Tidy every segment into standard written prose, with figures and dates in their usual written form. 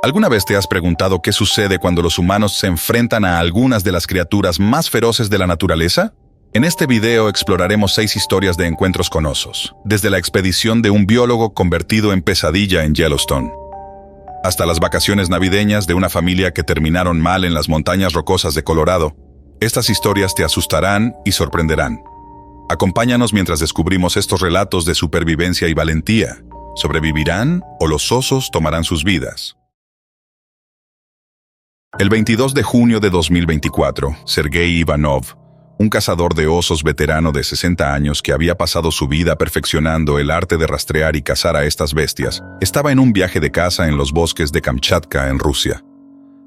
¿Alguna vez te has preguntado qué sucede cuando los humanos se enfrentan a algunas de las criaturas más feroces de la naturaleza? En este video exploraremos 6 historias de encuentros con osos, desde la expedición de un biólogo convertido en pesadilla en Yellowstone, hasta las vacaciones navideñas de una familia que terminaron mal en las montañas rocosas de Colorado. Estas historias te asustarán y sorprenderán. Acompáñanos mientras descubrimos estos relatos de supervivencia y valentía. ¿Sobrevivirán o los osos tomarán sus vidas? El 22 de junio de 2024, Sergei Ivanov, un cazador de osos veterano de 60 años que había pasado su vida perfeccionando el arte de rastrear y cazar a estas bestias, estaba en un viaje de caza en los bosques de Kamchatka, en Rusia.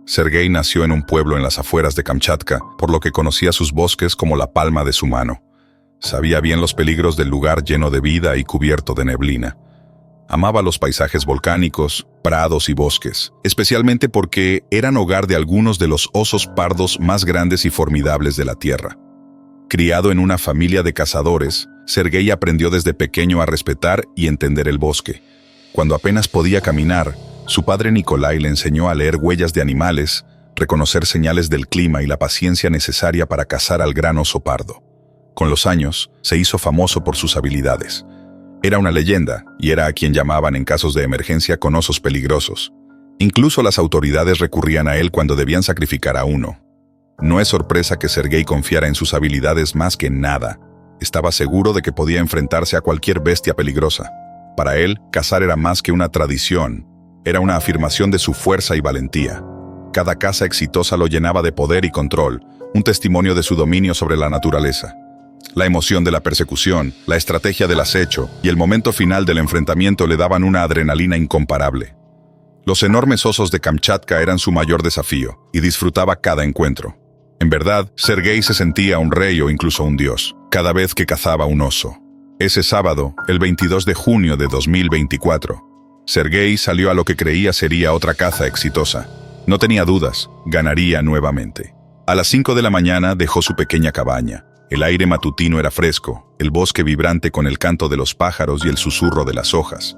Sergei nació en un pueblo en las afueras de Kamchatka, por lo que conocía sus bosques como la palma de su mano. Sabía bien los peligros del lugar lleno de vida y cubierto de neblina. Amaba los paisajes volcánicos, prados y bosques, especialmente porque eran hogar de algunos de los osos pardos más grandes y formidables de la Tierra. Criado en una familia de cazadores, Sergei aprendió desde pequeño a respetar y entender el bosque. Cuando apenas podía caminar, su padre Nikolai le enseñó a leer huellas de animales, reconocer señales del clima y la paciencia necesaria para cazar al gran oso pardo. Con los años, se hizo famoso por sus habilidades. Era una leyenda, y era a quien llamaban en casos de emergencia con osos peligrosos. Incluso las autoridades recurrían a él cuando debían sacrificar a uno. No es sorpresa que Sergei confiara en sus habilidades más que en nada. Estaba seguro de que podía enfrentarse a cualquier bestia peligrosa. Para él, cazar era más que una tradición. Era una afirmación de su fuerza y valentía. Cada caza exitosa lo llenaba de poder y control, un testimonio de su dominio sobre la naturaleza. La emoción de la persecución, la estrategia del acecho y el momento final del enfrentamiento le daban una adrenalina incomparable. Los enormes osos de Kamchatka eran su mayor desafío, y disfrutaba cada encuentro. En verdad, Sergei se sentía un rey o incluso un dios, cada vez que cazaba un oso. Ese sábado, el 22 de junio de 2024, Sergei salió a lo que creía sería otra caza exitosa. No tenía dudas, ganaría nuevamente. A las 5 de la mañana dejó su pequeña cabaña. El aire matutino era fresco, el bosque vibrante con el canto de los pájaros y el susurro de las hojas.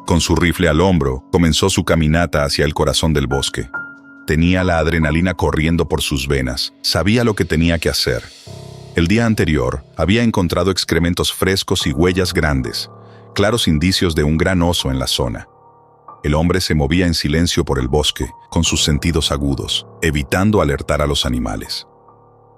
Con su rifle al hombro, comenzó su caminata hacia el corazón del bosque. Tenía la adrenalina corriendo por sus venas, sabía lo que tenía que hacer. El día anterior, había encontrado excrementos frescos y huellas grandes, claros indicios de un gran oso en la zona. El hombre se movía en silencio por el bosque, con sus sentidos agudos, evitando alertar a los animales.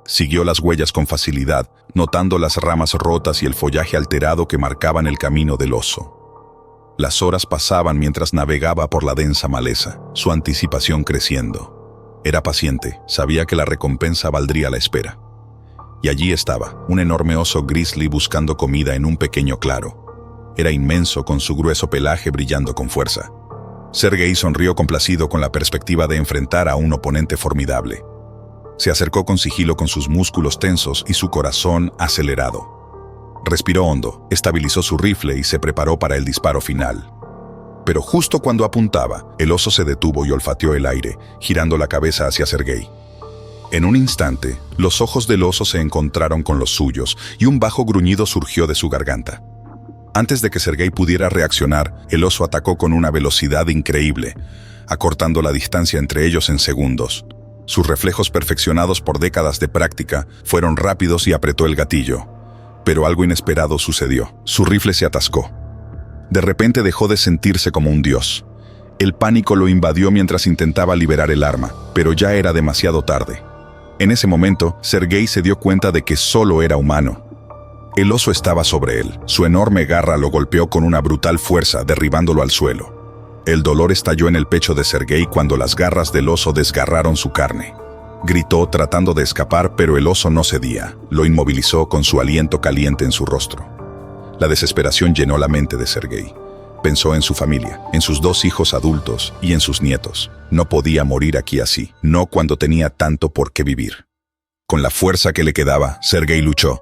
Siguió las huellas con facilidad, notando las ramas rotas y el follaje alterado que marcaban el camino del oso. Las horas pasaban mientras navegaba por la densa maleza, su anticipación creciendo. Era paciente, sabía que la recompensa valdría la espera. Y allí estaba, un enorme oso grizzly buscando comida en un pequeño claro. Era inmenso, con su grueso pelaje brillando con fuerza. Sergei sonrió complacido con la perspectiva de enfrentar a un oponente formidable. Se acercó con sigilo con sus músculos tensos y su corazón acelerado. Respiró hondo, estabilizó su rifle y se preparó para el disparo final. Pero justo cuando apuntaba, el oso se detuvo y olfateó el aire, girando la cabeza hacia Sergei. En un instante, los ojos del oso se encontraron con los suyos y un bajo gruñido surgió de su garganta. Antes de que Sergei pudiera reaccionar, el oso atacó con una velocidad increíble, acortando la distancia entre ellos en segundos. Sus reflejos perfeccionados por décadas de práctica fueron rápidos y apretó el gatillo. Pero algo inesperado sucedió. Su rifle se atascó. De repente dejó de sentirse como un dios. El pánico lo invadió mientras intentaba liberar el arma, pero ya era demasiado tarde. En ese momento, Sergei se dio cuenta de que solo era humano. El oso estaba sobre él. Su enorme garra lo golpeó con una brutal fuerza, derribándolo al suelo. El dolor estalló en el pecho de Sergei cuando las garras del oso desgarraron su carne. Gritó tratando de escapar, pero el oso no cedía. Lo inmovilizó con su aliento caliente en su rostro. La desesperación llenó la mente de Sergei. Pensó en su familia, en sus 2 hijos adultos y en sus nietos. No podía morir aquí así, no cuando tenía tanto por qué vivir. Con la fuerza que le quedaba, Sergei luchó.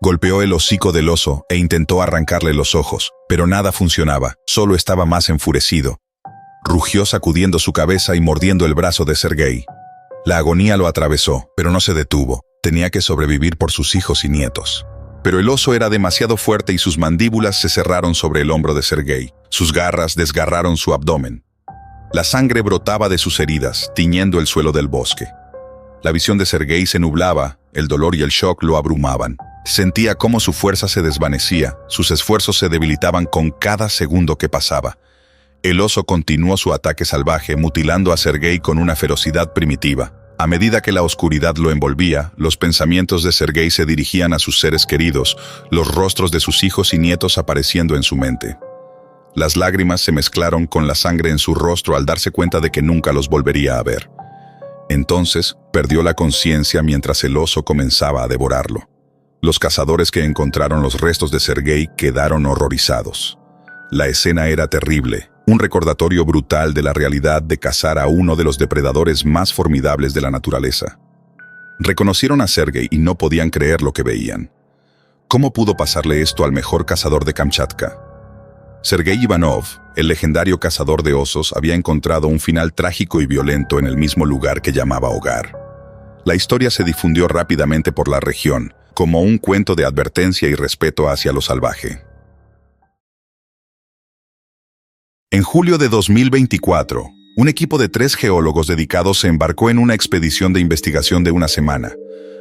Golpeó el hocico del oso e intentó arrancarle los ojos, pero nada funcionaba, solo estaba más enfurecido. Rugió sacudiendo su cabeza y mordiendo el brazo de Sergei. La agonía lo atravesó, pero no se detuvo. Tenía que sobrevivir por sus hijos y nietos. Pero el oso era demasiado fuerte y sus mandíbulas se cerraron sobre el hombro de Sergei. Sus garras desgarraron su abdomen. La sangre brotaba de sus heridas, tiñendo el suelo del bosque. La visión de Sergei se nublaba, el dolor y el shock lo abrumaban. Sentía cómo su fuerza se desvanecía, sus esfuerzos se debilitaban con cada segundo que pasaba. El oso continuó su ataque salvaje, mutilando a Sergei con una ferocidad primitiva. A medida que la oscuridad lo envolvía, los pensamientos de Sergei se dirigían a sus seres queridos, los rostros de sus hijos y nietos apareciendo en su mente. Las lágrimas se mezclaron con la sangre en su rostro al darse cuenta de que nunca los volvería a ver. Entonces, perdió la conciencia mientras el oso comenzaba a devorarlo. Los cazadores que encontraron los restos de Sergei quedaron horrorizados. La escena era terrible, un recordatorio brutal de la realidad de cazar a uno de los depredadores más formidables de la naturaleza. Reconocieron a Sergei y no podían creer lo que veían. ¿Cómo pudo pasarle esto al mejor cazador de Kamchatka? Sergei Ivanov, el legendario cazador de osos, había encontrado un final trágico y violento en el mismo lugar que llamaba hogar. La historia se difundió rápidamente por la región, como un cuento de advertencia y respeto hacia lo salvaje. En julio de 2024, un equipo de 3 geólogos dedicados se embarcó en una expedición de investigación de una semana,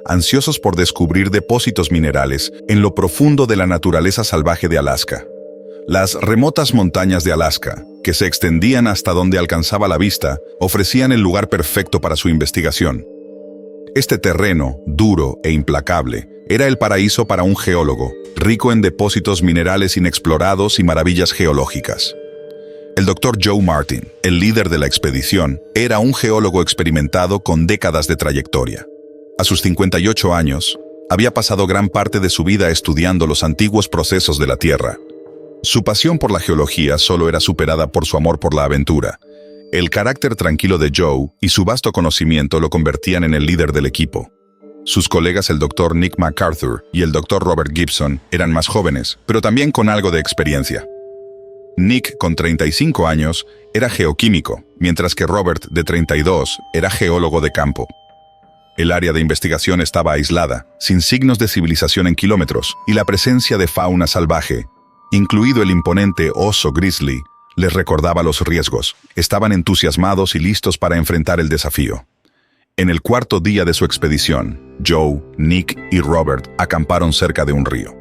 ansiosos por descubrir depósitos minerales en lo profundo de la naturaleza salvaje de Alaska. Las remotas montañas de Alaska, que se extendían hasta donde alcanzaba la vista, ofrecían el lugar perfecto para su investigación. Este terreno, duro e implacable, era el paraíso para un geólogo, rico en depósitos minerales inexplorados y maravillas geológicas. El Dr. Joe Martin, el líder de la expedición, era un geólogo experimentado con décadas de trayectoria. A sus 58 años, había pasado gran parte de su vida estudiando los antiguos procesos de la Tierra. Su pasión por la geología solo era superada por su amor por la aventura. El carácter tranquilo de Joe y su vasto conocimiento lo convertían en el líder del equipo. Sus colegas, el Dr. Nick MacArthur y el Dr. Robert Gibson, eran más jóvenes, pero también con algo de experiencia. Nick, con 35 años, era geoquímico, mientras que Robert, de 32, era geólogo de campo. El área de investigación estaba aislada, sin signos de civilización en kilómetros, y la presencia de fauna salvaje, incluido el imponente oso grizzly, les recordaba los riesgos. Estaban entusiasmados y listos para enfrentar el desafío. En el 4.º día de su expedición, Joe, Nick y Robert acamparon cerca de un río.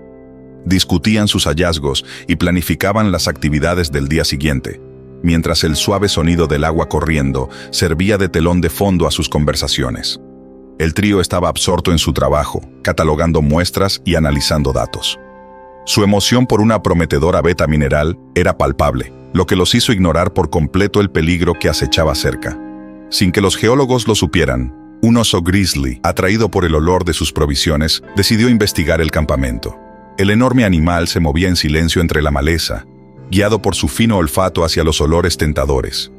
Discutían sus hallazgos y planificaban las actividades del día siguiente, mientras el suave sonido del agua corriendo servía de telón de fondo a sus conversaciones. El trío estaba absorto en su trabajo, catalogando muestras y analizando datos. Su emoción por una prometedora veta mineral era palpable, lo que los hizo ignorar por completo el peligro que acechaba cerca. Sin que los geólogos lo supieran, un oso grizzly, atraído por el olor de sus provisiones, decidió investigar el campamento. El enorme animal se movía en silencio entre la maleza, guiado por su fino olfato hacia los olores tentadores.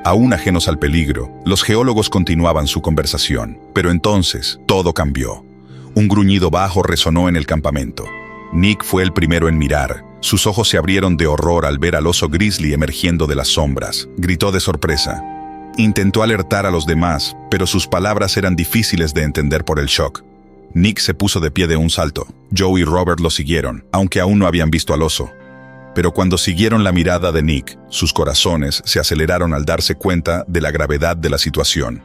Aún ajenos al peligro, los geólogos continuaban su conversación, pero entonces todo cambió. Un gruñido bajo resonó en el campamento. Nick fue el primero en mirar. Sus ojos se abrieron de horror al ver al oso grizzly emergiendo de las sombras. Gritó de sorpresa. Intentó alertar a los demás, pero sus palabras eran difíciles de entender por el shock. Nick se puso de pie de un salto. Joe y Robert lo siguieron, aunque aún no habían visto al oso. Pero cuando siguieron la mirada de Nick, sus corazones se aceleraron al darse cuenta de la gravedad de la situación.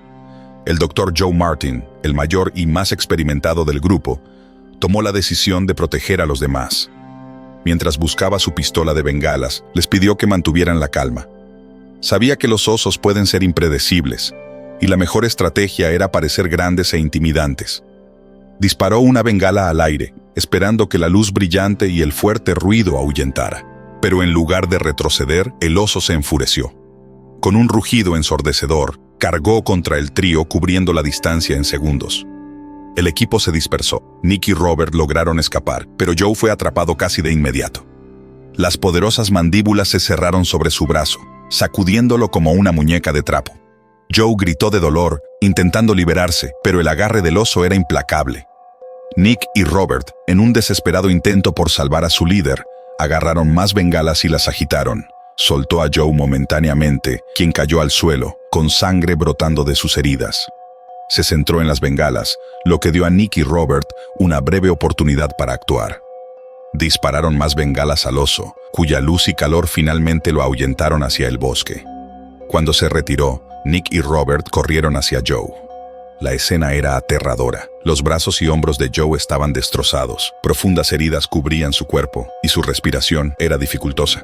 El Dr. Joe Martin, el mayor y más experimentado del grupo, tomó la decisión de proteger a los demás. Mientras buscaba su pistola de bengalas, les pidió que mantuvieran la calma. Sabía que los osos pueden ser impredecibles, y la mejor estrategia era parecer grandes e intimidantes. Disparó una bengala al aire, esperando que la luz brillante y el fuerte ruido ahuyentara. Pero en lugar de retroceder, el oso se enfureció. Con un rugido ensordecedor, cargó contra el trío cubriendo la distancia en segundos. El equipo se dispersó. Nick y Robert lograron escapar, pero Joe fue atrapado casi de inmediato. Las poderosas mandíbulas se cerraron sobre su brazo, sacudiéndolo como una muñeca de trapo. Joe gritó de dolor, intentando liberarse, pero el agarre del oso era implacable. Nick y Robert, en un desesperado intento por salvar a su líder, agarraron más bengalas y las agitaron. Soltó a Joe momentáneamente, quien cayó al suelo, con sangre brotando de sus heridas. Se centró en las bengalas, lo que dio a Nick y Robert una breve oportunidad para actuar. Dispararon más bengalas al oso, cuya luz y calor finalmente lo ahuyentaron hacia el bosque. Cuando se retiró, Nick y Robert corrieron hacia Joe. La escena era aterradora. Los brazos y hombros de Joe estaban destrozados, profundas heridas cubrían su cuerpo y su respiración era dificultosa.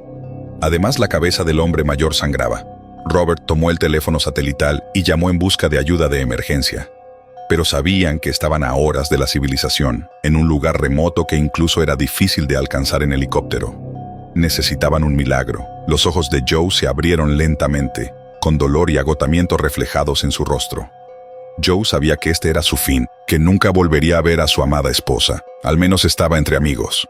Además, la cabeza del hombre mayor sangraba. Robert tomó el teléfono satelital y llamó en busca de ayuda de emergencia. Pero sabían que estaban a horas de la civilización, en un lugar remoto que incluso era difícil de alcanzar en helicóptero. Necesitaban un milagro. Los ojos de Joe se abrieron lentamente, con dolor y agotamiento reflejados en su rostro. Joe sabía que este era su fin, que nunca volvería a ver a su amada esposa. Al menos estaba entre amigos.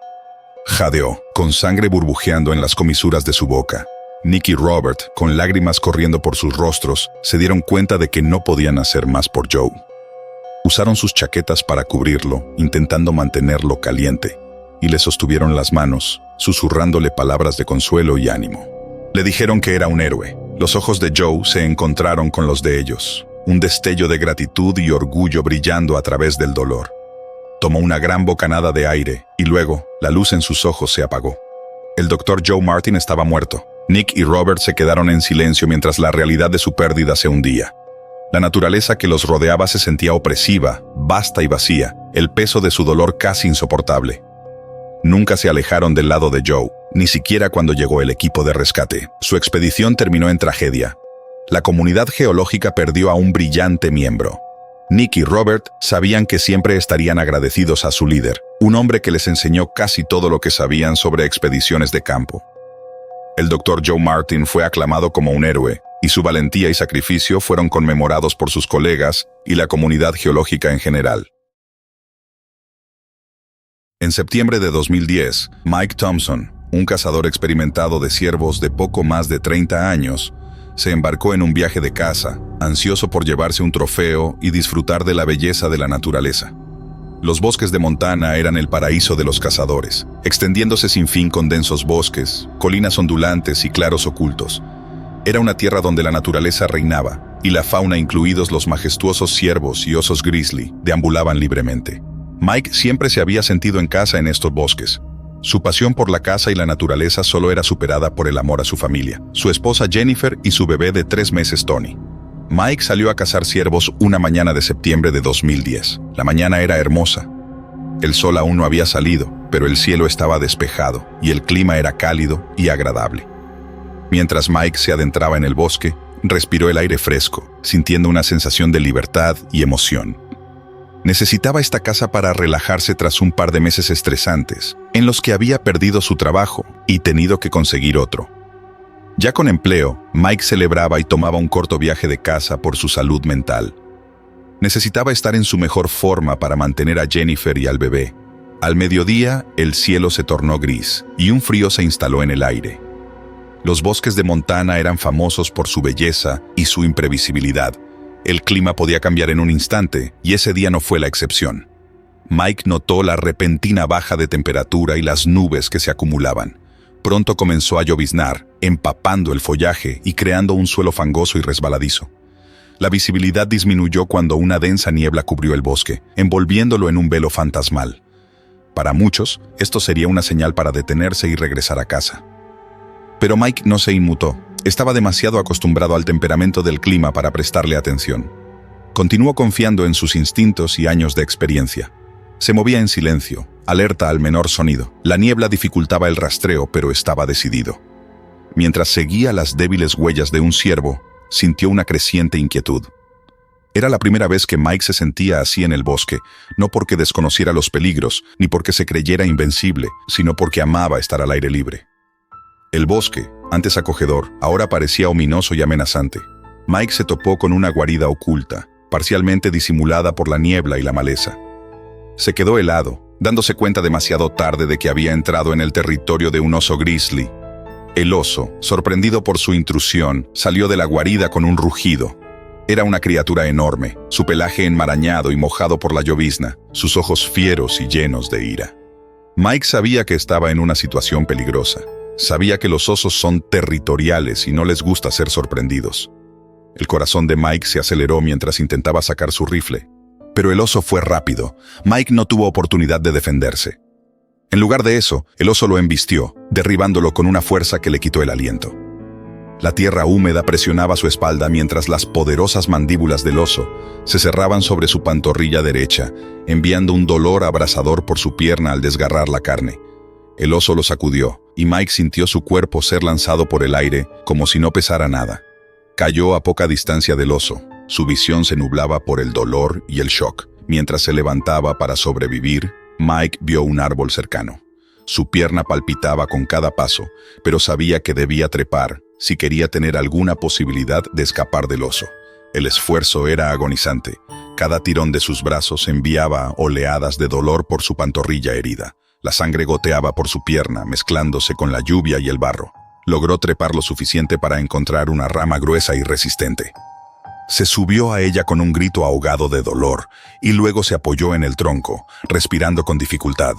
Jadeó, con sangre burbujeando en las comisuras de su boca. Nick y Robert, con lágrimas corriendo por sus rostros, se dieron cuenta de que no podían hacer más por Joe. Usaron sus chaquetas para cubrirlo, intentando mantenerlo caliente, y le sostuvieron las manos, susurrándole palabras de consuelo y ánimo. Le dijeron que era un héroe. Los ojos de Joe se encontraron con los de ellos, un destello de gratitud y orgullo brillando a través del dolor. Tomó una gran bocanada de aire, y luego, la luz en sus ojos se apagó. El doctor Joe Martin estaba muerto. Nick y Robert se quedaron en silencio mientras la realidad de su pérdida se hundía. La naturaleza que los rodeaba se sentía opresiva, vasta y vacía, el peso de su dolor casi insoportable. Nunca se alejaron del lado de Joe, ni siquiera cuando llegó el equipo de rescate. Su expedición terminó en tragedia. La comunidad geológica perdió a un brillante miembro. Nick y Robert sabían que siempre estarían agradecidos a su líder, un hombre que les enseñó casi todo lo que sabían sobre expediciones de campo. El Dr. Joe Martin fue aclamado como un héroe, y su valentía y sacrificio fueron conmemorados por sus colegas y la comunidad geológica en general. En septiembre de 2010, Mike Thompson, un cazador experimentado de ciervos de poco más de 30 años, se embarcó en un viaje de caza, ansioso por llevarse un trofeo y disfrutar de la belleza de la naturaleza. Los bosques de Montana eran el paraíso de los cazadores, extendiéndose sin fin con densos bosques, colinas ondulantes y claros ocultos. Era una tierra donde la naturaleza reinaba, y la fauna, incluidos los majestuosos ciervos y osos grizzly, deambulaban libremente. Mike siempre se había sentido en casa en estos bosques. Su pasión por la caza y la naturaleza solo era superada por el amor a su familia, su esposa Jennifer y su bebé de 3 meses Tony. Mike salió a cazar ciervos una mañana de septiembre de 2010. La mañana era hermosa. El sol aún no había salido, pero el cielo estaba despejado y el clima era cálido y agradable. Mientras Mike se adentraba en el bosque, respiró el aire fresco, sintiendo una sensación de libertad y emoción. Necesitaba esta casa para relajarse tras un par de meses estresantes, en los que había perdido su trabajo y tenido que conseguir otro. Ya con empleo, Mike celebraba y tomaba un corto viaje de casa por su salud mental. Necesitaba estar en su mejor forma para mantener a Jennifer y al bebé. Al mediodía, el cielo se tornó gris y un frío se instaló en el aire. Los bosques de Montana eran famosos por su belleza y su imprevisibilidad. El clima podía cambiar en un instante, y ese día no fue la excepción. Mike notó la repentina baja de temperatura y las nubes que se acumulaban. Pronto comenzó a lloviznar, empapando el follaje y creando un suelo fangoso y resbaladizo. La visibilidad disminuyó cuando una densa niebla cubrió el bosque, envolviéndolo en un velo fantasmal. Para muchos, esto sería una señal para detenerse y regresar a casa. Pero Mike no se inmutó. Estaba demasiado acostumbrado al temperamento del clima para prestarle atención. Continuó confiando en sus instintos y años de experiencia. Se movía en silencio, alerta al menor sonido. La niebla dificultaba el rastreo, pero estaba decidido. Mientras seguía las débiles huellas de un ciervo, sintió una creciente inquietud. Era la primera vez que Mike se sentía así en el bosque, no porque desconociera los peligros, ni porque se creyera invencible, sino porque amaba estar al aire libre. El bosque, antes acogedor, ahora parecía ominoso y amenazante. Mike se topó con una guarida oculta, parcialmente disimulada por la niebla y la maleza. Se quedó helado, dándose cuenta demasiado tarde de que había entrado en el territorio de un oso grizzly. El oso, sorprendido por su intrusión, salió de la guarida con un rugido. Era una criatura enorme, su pelaje enmarañado y mojado por la llovizna, sus ojos fieros y llenos de ira. Mike sabía que estaba en una situación peligrosa. Sabía que los osos son territoriales y no les gusta ser sorprendidos. El corazón de Mike se aceleró mientras intentaba sacar su rifle. Pero el oso fue rápido. Mike no tuvo oportunidad de defenderse. En lugar de eso, el oso lo embistió, derribándolo con una fuerza que le quitó el aliento. La tierra húmeda presionaba su espalda mientras las poderosas mandíbulas del oso se cerraban sobre su pantorrilla derecha, enviando un dolor abrasador por su pierna al desgarrar la carne. El oso lo sacudió, y Mike sintió su cuerpo ser lanzado por el aire como si no pesara nada. Cayó a poca distancia del oso. Su visión se nublaba por el dolor y el shock. Mientras se levantaba para sobrevivir, Mike vio un árbol cercano. Su pierna palpitaba con cada paso, pero sabía que debía trepar si quería tener alguna posibilidad de escapar del oso. El esfuerzo era agonizante. Cada tirón de sus brazos enviaba oleadas de dolor por su pantorrilla herida. La sangre goteaba por su pierna, mezclándose con la lluvia y el barro. Logró trepar lo suficiente para encontrar una rama gruesa y resistente. Se subió a ella con un grito ahogado de dolor y luego se apoyó en el tronco, respirando con dificultad.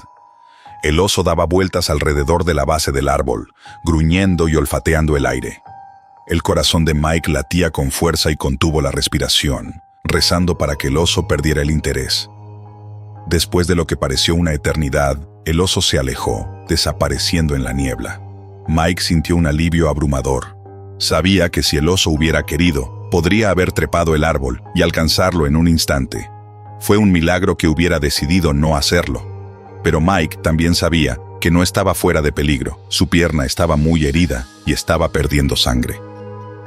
El oso daba vueltas alrededor de la base del árbol, gruñendo y olfateando el aire. El corazón de Mike latía con fuerza y contuvo la respiración, rezando para que el oso perdiera el interés. Después de lo que pareció una eternidad, el oso se alejó, desapareciendo en la niebla. Mike sintió un alivio abrumador. Sabía que si el oso hubiera querido, podría haber trepado el árbol y alcanzarlo en un instante. Fue un milagro que hubiera decidido no hacerlo. Pero Mike también sabía que no estaba fuera de peligro. Su pierna estaba muy herida y estaba perdiendo sangre.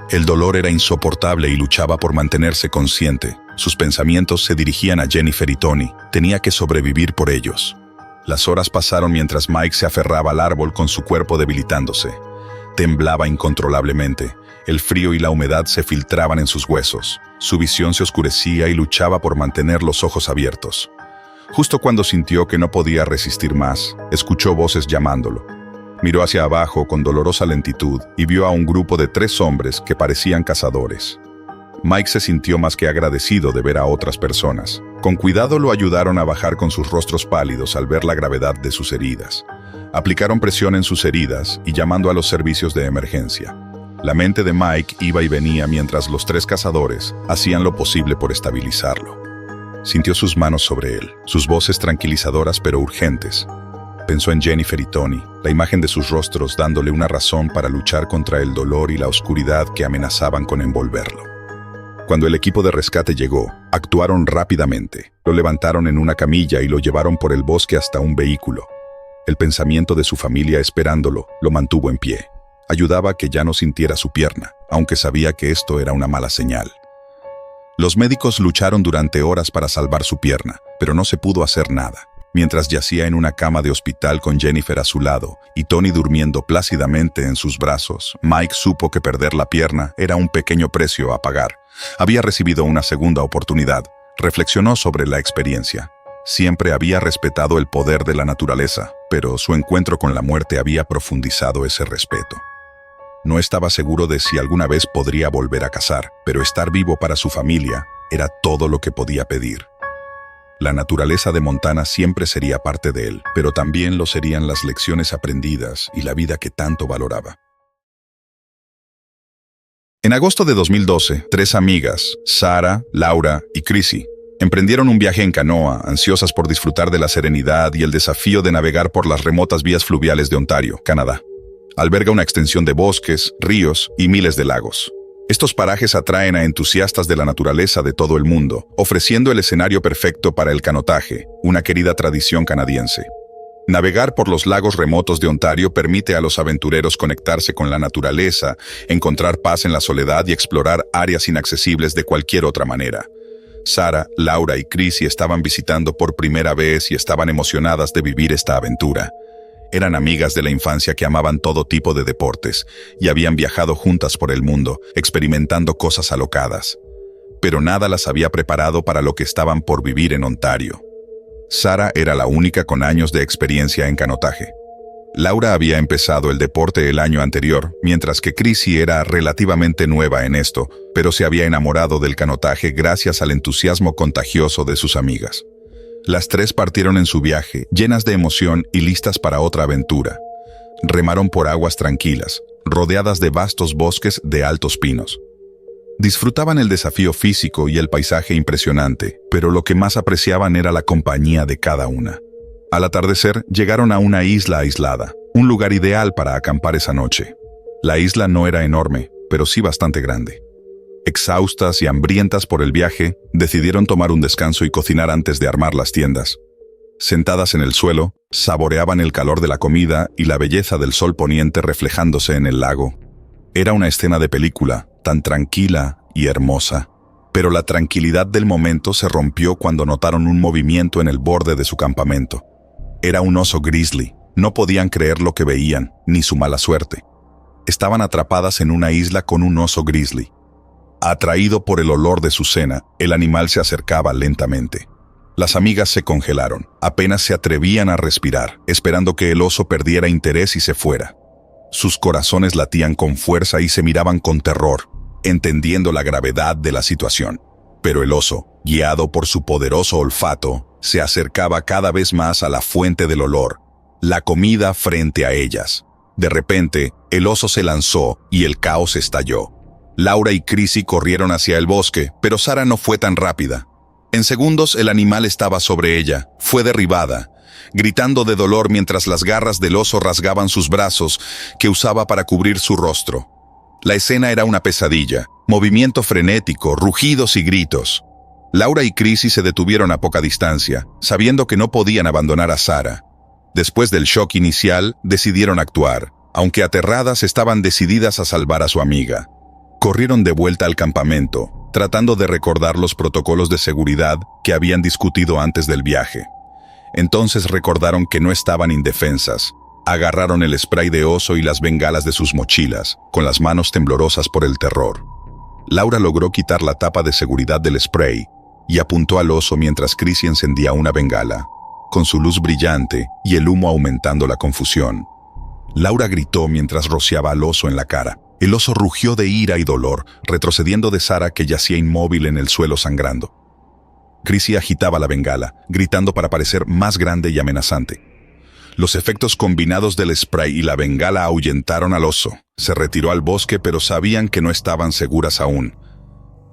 El dolor era insoportable y luchaba por mantenerse consciente. Sus pensamientos se dirigían a Jennifer y Tony. Tenía que sobrevivir por ellos. Las horas pasaron mientras Mike se aferraba al árbol con su cuerpo debilitándose. Temblaba incontrolablemente. El frío y la humedad se filtraban en sus huesos. Su visión se oscurecía y luchaba por mantener los ojos abiertos. Justo cuando sintió que no podía resistir más, escuchó voces llamándolo. Miró hacia abajo con dolorosa lentitud y vio a un grupo de 3 hombres que parecían cazadores. Mike se sintió más que agradecido de ver a otras personas. Con cuidado lo ayudaron a bajar con sus rostros pálidos al ver la gravedad de sus heridas. Aplicaron presión en sus heridas y llamando a los servicios de emergencia. La mente de Mike iba y venía mientras los 3 cazadores hacían lo posible por estabilizarlo. Sintió sus manos sobre él, sus voces tranquilizadoras pero urgentes. Pensó en Jennifer y Tony, la imagen de sus rostros dándole una razón para luchar contra el dolor y la oscuridad que amenazaban con envolverlo. Cuando el equipo de rescate llegó, actuaron rápidamente. Lo levantaron en una camilla y lo llevaron por el bosque hasta un vehículo. El pensamiento de su familia esperándolo lo mantuvo en pie. Ayudaba a que ya no sintiera su pierna, aunque sabía que esto era una mala señal. Los médicos lucharon durante horas para salvar su pierna, pero no se pudo hacer nada. Mientras yacía en una cama de hospital con Jennifer a su lado y Tony durmiendo plácidamente en sus brazos, Mike supo que perder la pierna era un pequeño precio a pagar. Había recibido una segunda oportunidad. Reflexionó sobre la experiencia. Siempre había respetado el poder de la naturaleza, pero su encuentro con la muerte había profundizado ese respeto. No estaba seguro de si alguna vez podría volver a cazar, pero estar vivo para su familia era todo lo que podía pedir. La naturaleza de Montana siempre sería parte de él, pero también lo serían las lecciones aprendidas y la vida que tanto valoraba. En agosto de 2012, 3 amigas, Sarah, Laura y Chrissy, emprendieron un viaje en canoa, ansiosas por disfrutar de la serenidad y el desafío de navegar por las remotas vías fluviales de Ontario, Canadá. Alberga una extensión de bosques, ríos y miles de lagos. Estos parajes atraen a entusiastas de la naturaleza de todo el mundo, ofreciendo el escenario perfecto para el canotaje, una querida tradición canadiense. Navegar por los lagos remotos de Ontario permite a los aventureros conectarse con la naturaleza, encontrar paz en la soledad y explorar áreas inaccesibles de cualquier otra manera. Sarah, Laura y Chrissy estaban visitando por primera vez y estaban emocionadas de vivir esta aventura. Eran amigas de la infancia que amaban todo tipo de deportes y habían viajado juntas por el mundo, experimentando cosas alocadas. Pero nada las había preparado para lo que estaban por vivir en Ontario. Sarah era la única con años de experiencia en canotaje. Laura había empezado el deporte el año anterior, mientras que Chrissy era relativamente nueva en esto, pero se había enamorado del canotaje gracias al entusiasmo contagioso de sus amigas. Las 3 partieron en su viaje, llenas de emoción y listas para otra aventura. Remaron por aguas tranquilas, rodeadas de vastos bosques de altos pinos. Disfrutaban el desafío físico y el paisaje impresionante, pero lo que más apreciaban era la compañía de cada una. Al atardecer, llegaron a una isla aislada, un lugar ideal para acampar esa noche. La isla no era enorme, pero sí bastante grande. Exhaustas y hambrientas por el viaje, decidieron tomar un descanso y cocinar antes de armar las tiendas. Sentadas en el suelo, saboreaban el calor de la comida y la belleza del sol poniente reflejándose en el lago. Era una escena de película, tan tranquila y hermosa. Pero la tranquilidad del momento se rompió cuando notaron un movimiento en el borde de su campamento. Era un oso grizzly. No podían creer lo que veían, ni su mala suerte. Estaban atrapadas en una isla con un oso grizzly. Atraído por el olor de su cena, el animal se acercaba lentamente. Las amigas se congelaron, apenas se atrevían a respirar, esperando que el oso perdiera interés y se fuera. Sus corazones latían con fuerza y se miraban con terror, entendiendo la gravedad de la situación. Pero el oso, guiado por su poderoso olfato, se acercaba cada vez más a la fuente del olor, la comida frente a ellas. De repente, el oso se lanzó y el caos estalló. Laura y Chrissy corrieron hacia el bosque, pero Sara no fue tan rápida. En segundos el animal estaba sobre ella, fue derribada, gritando de dolor mientras las garras del oso rasgaban sus brazos que usaba para cubrir su rostro. La escena era una pesadilla, movimiento frenético, rugidos y gritos. Laura y Chrissy se detuvieron a poca distancia, sabiendo que no podían abandonar a Sara. Después del shock inicial, decidieron actuar, aunque aterradas estaban decididas a salvar a su amiga. Corrieron de vuelta al campamento, tratando de recordar los protocolos de seguridad que habían discutido antes del viaje. Entonces recordaron que no estaban indefensas. Agarraron el spray de oso y las bengalas de sus mochilas, con las manos temblorosas por el terror. Laura logró quitar la tapa de seguridad del spray y apuntó al oso mientras Chrissy encendía una bengala, con su luz brillante y el humo aumentando la confusión. Laura gritó mientras rociaba al oso en la cara. El oso rugió de ira y dolor, retrocediendo de Sara que yacía inmóvil en el suelo sangrando. Chrissy agitaba la bengala, gritando para parecer más grande y amenazante. Los efectos combinados del spray y la bengala ahuyentaron al oso. Se retiró al bosque, pero sabían que no estaban seguras aún.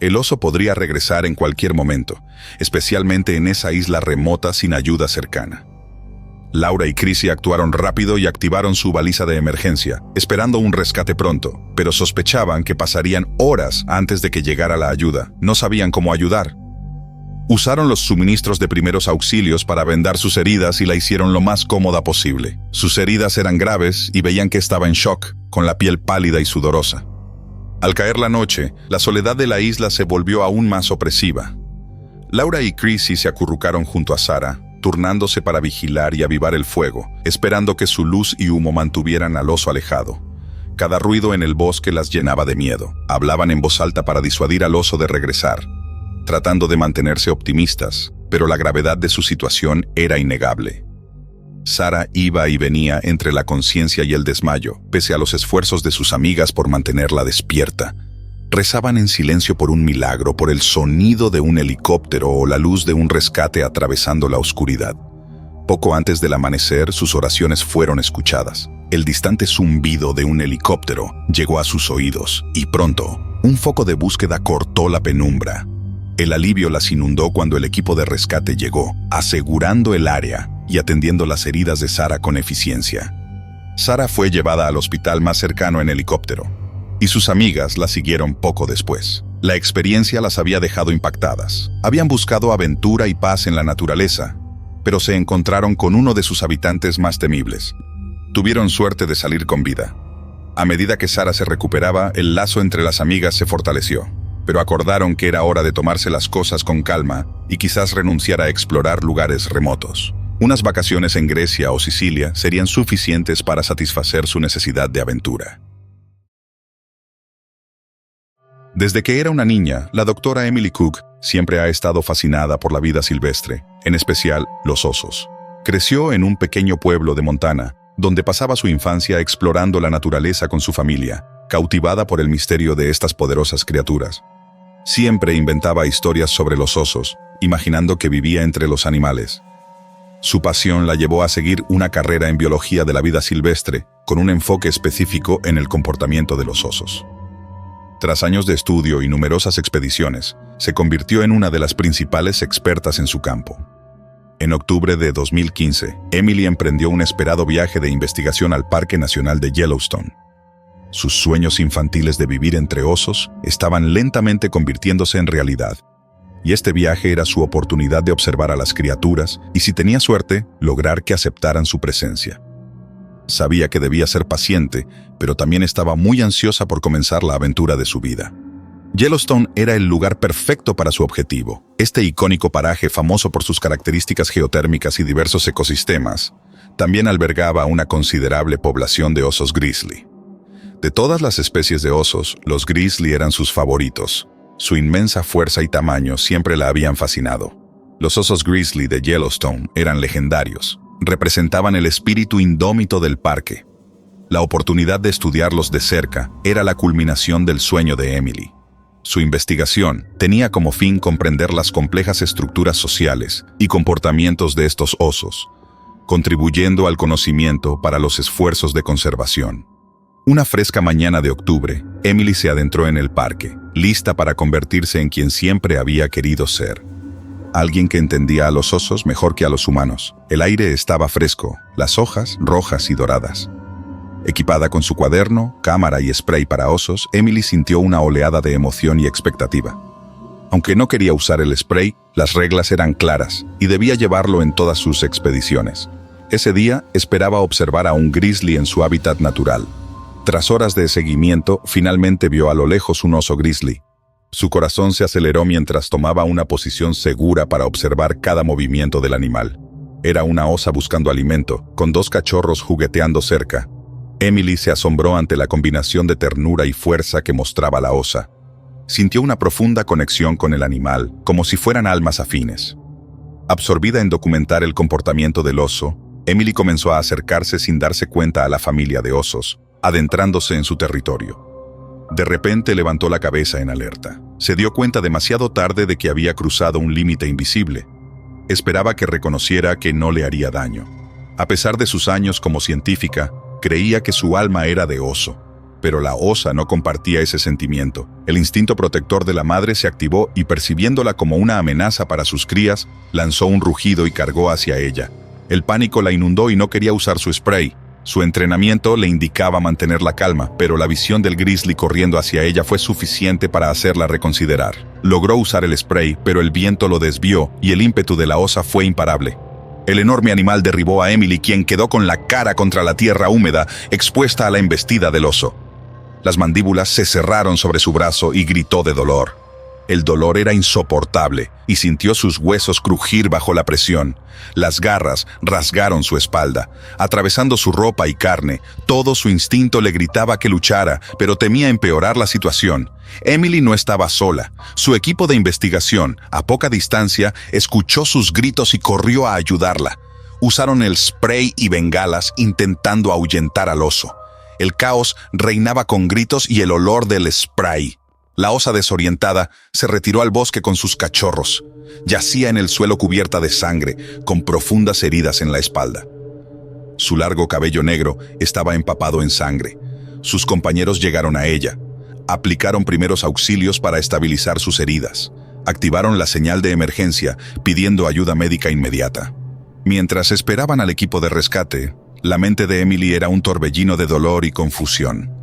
El oso podría regresar en cualquier momento, especialmente en esa isla remota sin ayuda cercana. Laura y Chrissy actuaron rápido y activaron su baliza de emergencia, esperando un rescate pronto, pero sospechaban que pasarían horas antes de que llegara la ayuda. No sabían cómo ayudar. Usaron los suministros de primeros auxilios para vendar sus heridas y la hicieron lo más cómoda posible. Sus heridas eran graves y veían que estaba en shock, con la piel pálida y sudorosa. Al caer la noche, la soledad de la isla se volvió aún más opresiva. Laura y Chrissy se acurrucaron junto a Sara, turnándose para vigilar y avivar el fuego, esperando que su luz y humo mantuvieran al oso alejado. Cada ruido en el bosque las llenaba de miedo. Hablaban en voz alta para disuadir al oso de regresar, tratando de mantenerse optimistas, pero la gravedad de su situación era innegable. Sara iba y venía entre la conciencia y el desmayo, pese a los esfuerzos de sus amigas por mantenerla despierta. Rezaban en silencio por un milagro, por el sonido de un helicóptero o la luz de un rescate atravesando la oscuridad. Poco antes del amanecer, sus oraciones fueron escuchadas. El distante zumbido de un helicóptero llegó a sus oídos, y pronto, un foco de búsqueda cortó la penumbra. El alivio las inundó cuando el equipo de rescate llegó, asegurando el área y atendiendo las heridas de Sara con eficiencia. Sara fue llevada al hospital más cercano en helicóptero, y sus amigas la siguieron poco después. La experiencia las había dejado impactadas. Habían buscado aventura y paz en la naturaleza, pero se encontraron con uno de sus habitantes más temibles. Tuvieron suerte de salir con vida. A medida que Sara se recuperaba, el lazo entre las amigas se fortaleció, pero acordaron que era hora de tomarse las cosas con calma y quizás renunciar a explorar lugares remotos. Unas vacaciones en Grecia o Sicilia serían suficientes para satisfacer su necesidad de aventura. Desde que era una niña, la doctora Emily Cook siempre ha estado fascinada por la vida silvestre, en especial los osos. Creció en un pequeño pueblo de Montana, donde pasaba su infancia explorando la naturaleza con su familia, cautivada por el misterio de estas poderosas criaturas. Siempre inventaba historias sobre los osos, imaginando que vivía entre los animales. Su pasión la llevó a seguir una carrera en biología de la vida silvestre, con un enfoque específico en el comportamiento de los osos. Tras años de estudio y numerosas expediciones, se convirtió en una de las principales expertas en su campo. En octubre de 2015, Emily emprendió un esperado viaje de investigación al Parque Nacional de Yellowstone. Sus sueños infantiles de vivir entre osos estaban lentamente convirtiéndose en realidad. Y este viaje era su oportunidad de observar a las criaturas y, si tenía suerte, lograr que aceptaran su presencia. Sabía que debía ser paciente, pero también estaba muy ansiosa por comenzar la aventura de su vida. Yellowstone era el lugar perfecto para su objetivo. Este icónico paraje, famoso por sus características geotérmicas y diversos ecosistemas, también albergaba una considerable población de osos grizzly. De todas las especies de osos, los grizzly eran sus favoritos. Su inmensa fuerza y tamaño siempre la habían fascinado. Los osos grizzly de Yellowstone eran legendarios. Representaban el espíritu indómito del parque. La oportunidad de estudiarlos de cerca era la culminación del sueño de Emily. Su investigación tenía como fin comprender las complejas estructuras sociales y comportamientos de estos osos, contribuyendo al conocimiento para los esfuerzos de conservación. Una fresca mañana de octubre, Emily se adentró en el parque, lista para convertirse en quien siempre había querido ser. Alguien que entendía a los osos mejor que a los humanos. El aire estaba fresco, las hojas rojas y doradas. Equipada con su cuaderno, cámara y spray para osos, Emily sintió una oleada de emoción y expectativa. Aunque no quería usar el spray, las reglas eran claras y debía llevarlo en todas sus expediciones. Ese día esperaba observar a un grizzly en su hábitat natural. Tras horas de seguimiento, finalmente vio a lo lejos un oso grizzly. Su corazón se aceleró mientras tomaba una posición segura para observar cada movimiento del animal. Era una osa buscando alimento, con 2 cachorros jugueteando cerca. Emily se asombró ante la combinación de ternura y fuerza que mostraba la osa. Sintió una profunda conexión con el animal, como si fueran almas afines. Absorbida en documentar el comportamiento del oso, Emily comenzó a acercarse sin darse cuenta a la familia de osos, adentrándose en su territorio. De repente levantó la cabeza en alerta. Se dio cuenta demasiado tarde de que había cruzado un límite invisible. Esperaba que reconociera que no le haría daño. A pesar de sus años como científica, creía que su alma era de oso. Pero la osa no compartía ese sentimiento. El instinto protector de la madre se activó y, percibiéndola como una amenaza para sus crías, lanzó un rugido y cargó hacia ella. El pánico la inundó y no quería usar su spray. Su entrenamiento le indicaba mantener la calma, pero la visión del grizzly corriendo hacia ella fue suficiente para hacerla reconsiderar. Logró usar el spray, pero el viento lo desvió y el ímpetu de la osa fue imparable. El enorme animal derribó a Emily, quien quedó con la cara contra la tierra húmeda, expuesta a la embestida del oso. Las mandíbulas se cerraron sobre su brazo y gritó de dolor. El dolor era insoportable y sintió sus huesos crujir bajo la presión. Las garras rasgaron su espalda, atravesando su ropa y carne. Todo su instinto le gritaba que luchara, pero temía empeorar la situación. Emily no estaba sola. Su equipo de investigación, a poca distancia, escuchó sus gritos y corrió a ayudarla. Usaron el spray y bengalas intentando ahuyentar al oso. El caos reinaba con gritos y el olor del spray. La osa, desorientada, se retiró al bosque con sus cachorros. Yacía en el suelo cubierta de sangre, con profundas heridas en la espalda. Su largo cabello negro estaba empapado en sangre. Sus compañeros llegaron a ella. Aplicaron primeros auxilios para estabilizar sus heridas. Activaron la señal de emergencia, pidiendo ayuda médica inmediata. Mientras esperaban al equipo de rescate, la mente de Emily era un torbellino de dolor y confusión.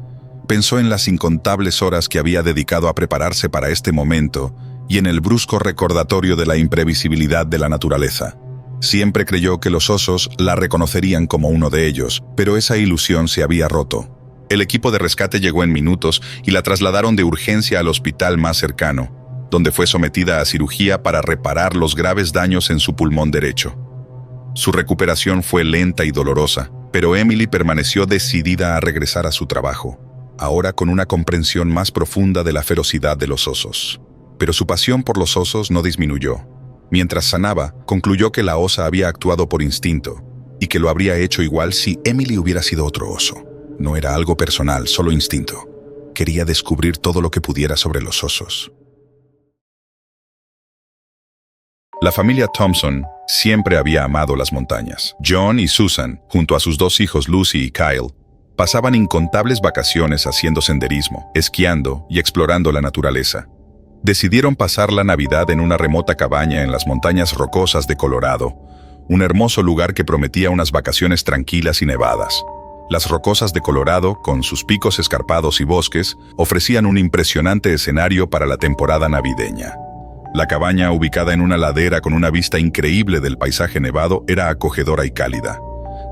Pensó en las incontables horas que había dedicado a prepararse para este momento y en el brusco recordatorio de la imprevisibilidad de la naturaleza. Siempre creyó que los osos la reconocerían como uno de ellos, pero esa ilusión se había roto. El equipo de rescate llegó en minutos y la trasladaron de urgencia al hospital más cercano, donde fue sometida a cirugía para reparar los graves daños en su pulmón derecho. Su recuperación fue lenta y dolorosa, pero Emily permaneció decidida a regresar a su trabajo, ahora con una comprensión más profunda de la ferocidad de los osos. Pero su pasión por los osos no disminuyó. Mientras sanaba, concluyó que la osa había actuado por instinto, y que lo habría hecho igual si Emily hubiera sido otro oso. No era algo personal, solo instinto. Quería descubrir todo lo que pudiera sobre los osos. La familia Thompson siempre había amado las montañas. John y Susan, junto a sus 2 hijos Lucy y Kyle, pasaban incontables vacaciones haciendo senderismo, esquiando y explorando la naturaleza. Decidieron pasar la Navidad en una remota cabaña en las montañas rocosas de Colorado, un hermoso lugar que prometía unas vacaciones tranquilas y nevadas. Las rocosas de Colorado, con sus picos escarpados y bosques, ofrecían un impresionante escenario para la temporada navideña. La cabaña, ubicada en una ladera con una vista increíble del paisaje nevado, era acogedora y cálida.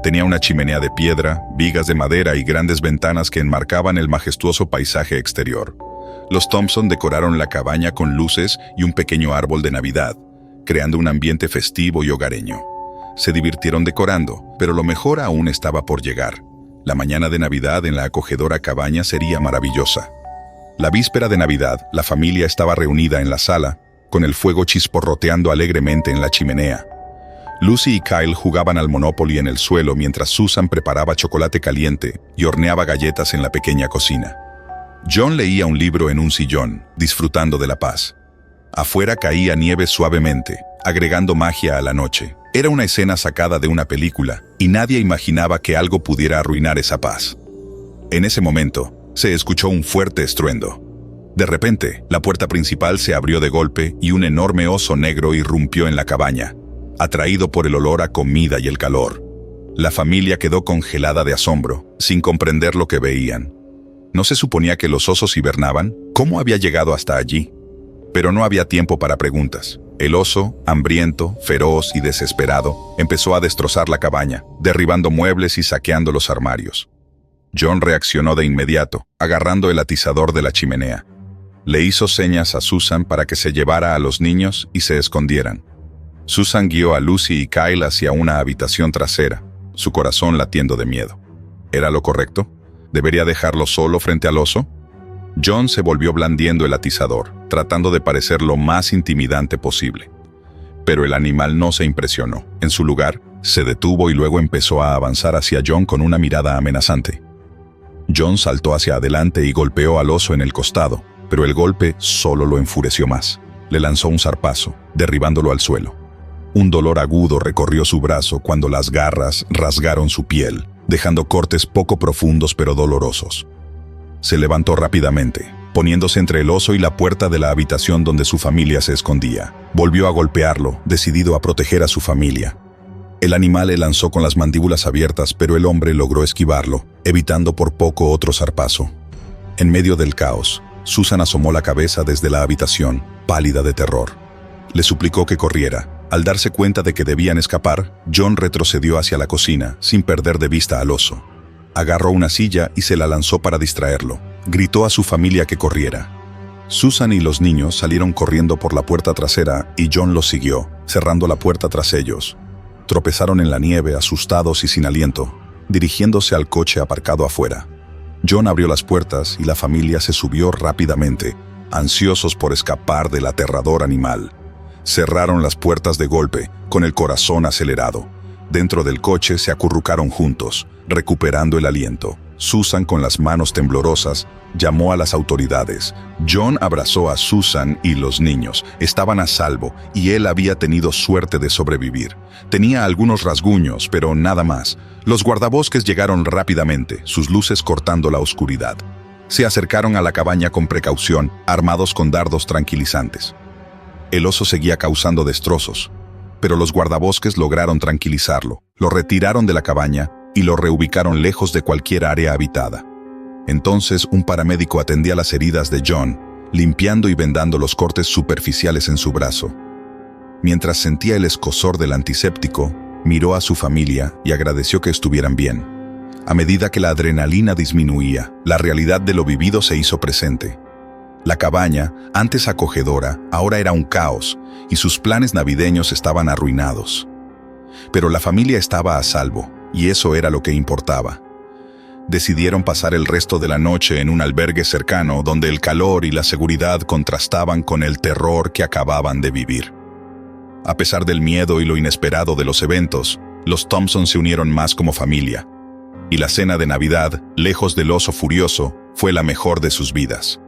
Tenía una chimenea de piedra, vigas de madera y grandes ventanas que enmarcaban el majestuoso paisaje exterior. Los Thompson decoraron la cabaña con luces y un pequeño árbol de Navidad, creando un ambiente festivo y hogareño. Se divirtieron decorando, pero lo mejor aún estaba por llegar. La mañana de Navidad en la acogedora cabaña sería maravillosa. La víspera de Navidad, la familia estaba reunida en la sala, con el fuego chisporroteando alegremente en la chimenea. Lucy y Kyle jugaban al Monopoly en el suelo mientras Susan preparaba chocolate caliente y horneaba galletas en la pequeña cocina. John leía un libro en un sillón, disfrutando de la paz. Afuera caía nieve suavemente, agregando magia a la noche. Era una escena sacada de una película, y nadie imaginaba que algo pudiera arruinar esa paz. En ese momento, se escuchó un fuerte estruendo. De repente, la puerta principal se abrió de golpe y un enorme oso negro irrumpió en la cabaña, atraído por el olor a comida y el calor. La familia quedó congelada de asombro, sin comprender lo que veían. ¿No se suponía que los osos hibernaban? ¿Cómo había llegado hasta allí? Pero no había tiempo para preguntas. El oso, hambriento, feroz y desesperado, empezó a destrozar la cabaña, derribando muebles y saqueando los armarios. John reaccionó de inmediato, agarrando el atizador de la chimenea. Le hizo señas a Susan para que se llevara a los niños y se escondieran. Susan guió a Lucy y Kyle hacia una habitación trasera, su corazón latiendo de miedo. ¿Era lo correcto? ¿Debería dejarlo solo frente al oso? John se volvió blandiendo el atizador, tratando de parecer lo más intimidante posible. Pero el animal no se impresionó. En su lugar, se detuvo y luego empezó a avanzar hacia John con una mirada amenazante. John saltó hacia adelante y golpeó al oso en el costado, pero el golpe solo lo enfureció más. Le lanzó un zarpazo, derribándolo al suelo. Un dolor agudo recorrió su brazo cuando las garras rasgaron su piel, dejando cortes poco profundos pero dolorosos. Se levantó rápidamente, poniéndose entre el oso y la puerta de la habitación donde su familia se escondía. Volvió a golpearlo, decidido a proteger a su familia. El animal le lanzó con las mandíbulas abiertas, pero el hombre logró esquivarlo, evitando por poco otro zarpazo. En medio del caos, Susan asomó la cabeza desde la habitación, pálida de terror. Le suplicó que corriera. Al darse cuenta de que debían escapar, John retrocedió hacia la cocina, sin perder de vista al oso. Agarró una silla y se la lanzó para distraerlo. Gritó a su familia que corriera. Susan y los niños salieron corriendo por la puerta trasera y John los siguió, cerrando la puerta tras ellos. Tropezaron en la nieve, asustados y sin aliento, dirigiéndose al coche aparcado afuera. John abrió las puertas y la familia se subió rápidamente, ansiosos por escapar del aterrador animal. Cerraron las puertas de golpe, con el corazón acelerado. Dentro del coche se acurrucaron juntos, recuperando el aliento. Susan, con las manos temblorosas, llamó a las autoridades. John abrazó a Susan y los niños. Estaban a salvo y él había tenido suerte de sobrevivir. Tenía algunos rasguños, pero nada más. Los guardabosques llegaron rápidamente, sus luces cortando la oscuridad. Se acercaron a la cabaña con precaución, armados con dardos tranquilizantes. El oso seguía causando destrozos, pero los guardabosques lograron tranquilizarlo. Lo retiraron de la cabaña y lo reubicaron lejos de cualquier área habitada. Entonces un paramédico atendía las heridas de John, limpiando y vendando los cortes superficiales en su brazo. Mientras sentía el escozor del antiséptico, miró a su familia y agradeció que estuvieran bien. A medida que la adrenalina disminuía, la realidad de lo vivido se hizo presente. La cabaña, antes acogedora, ahora era un caos, y sus planes navideños estaban arruinados. Pero la familia estaba a salvo, y eso era lo que importaba. Decidieron pasar el resto de la noche en un albergue cercano donde el calor y la seguridad contrastaban con el terror que acababan de vivir. A pesar del miedo y lo inesperado de los eventos, los Thompson se unieron más como familia, y la cena de Navidad, lejos del oso furioso, fue la mejor de sus vidas.